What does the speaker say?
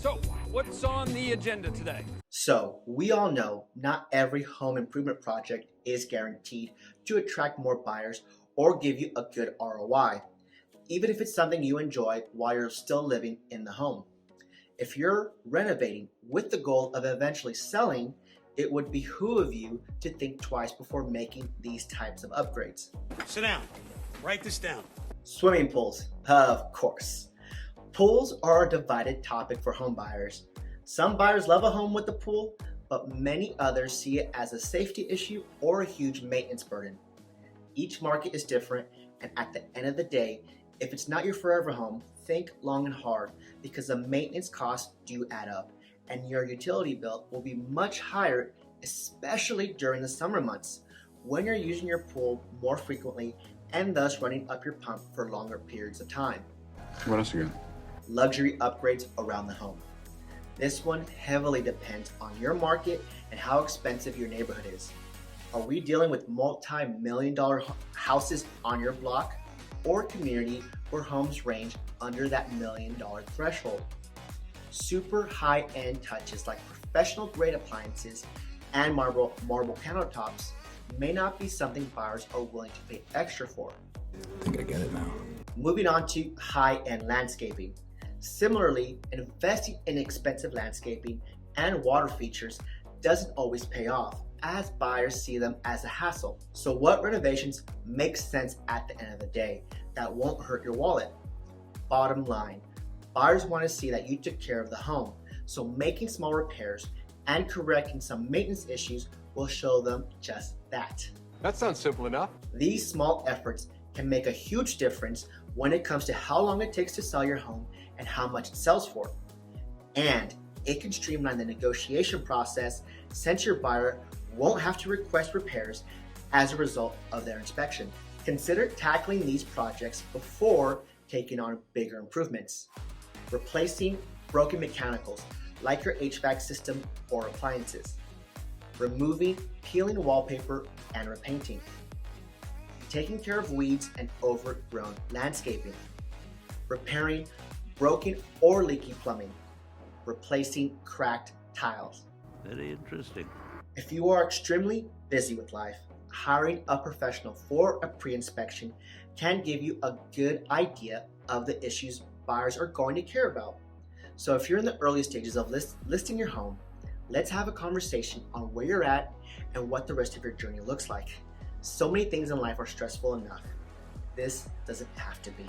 So, what's on the agenda today? So, we all know not every home improvement project is guaranteed to attract more buyers or give you a good ROI, even if it's something you enjoy while you're still living in the home. If you're renovating with the goal of eventually selling, it would behoove you to think twice before making these types of upgrades. Sit down. Write this down. Swimming pools, of course. Pools are a divided topic for home buyers. Some buyers love a home with a pool, but many others see it as a safety issue or a huge maintenance burden. Each market is different, and at the end of the day, if it's not your forever home, think long and hard because the maintenance costs do add up, and your utility bill will be much higher, especially during the summer months when you're using your pool more frequently and thus running up your pump for longer periods of time. What else you got? Luxury upgrades around the home. This one heavily depends on your market and how expensive your neighborhood is. Are we dealing with multi-million-dollar houses on your block or community where homes range under that $1 million threshold? Super high-end touches like professional grade appliances and marble countertops may not be something buyers are willing to pay extra for. I think I get it now. Moving on to high-end landscaping. Similarly, investing in expensive landscaping and water features doesn't always pay off, as buyers see them as a hassle. So what renovations make sense at the end of the day that won't hurt your wallet? Bottom line, buyers want to see that you took care of the home, so making small repairs and correcting some maintenance issues will show them just that. That sounds simple enough. These small efforts can make a huge difference when it comes to how long it takes to sell your home and how much it sells for. And it can streamline the negotiation process since your buyer won't have to request repairs as a result of their inspection. Consider tackling these projects before taking on bigger improvements. Replacing broken mechanicals like your HVAC system or appliances. Removing peeling wallpaper and repainting. Taking care of weeds and overgrown landscaping. Repairing broken or leaky plumbing. Replacing cracked tiles. Very interesting. If you are extremely busy with life, hiring a professional for a pre-inspection can give you a good idea of the issues buyers are going to care about. So if you're in the early stages of listing your home, let's have a conversation on where you're at and what the rest of your journey looks like. So many things in life are stressful enough. This doesn't have to be.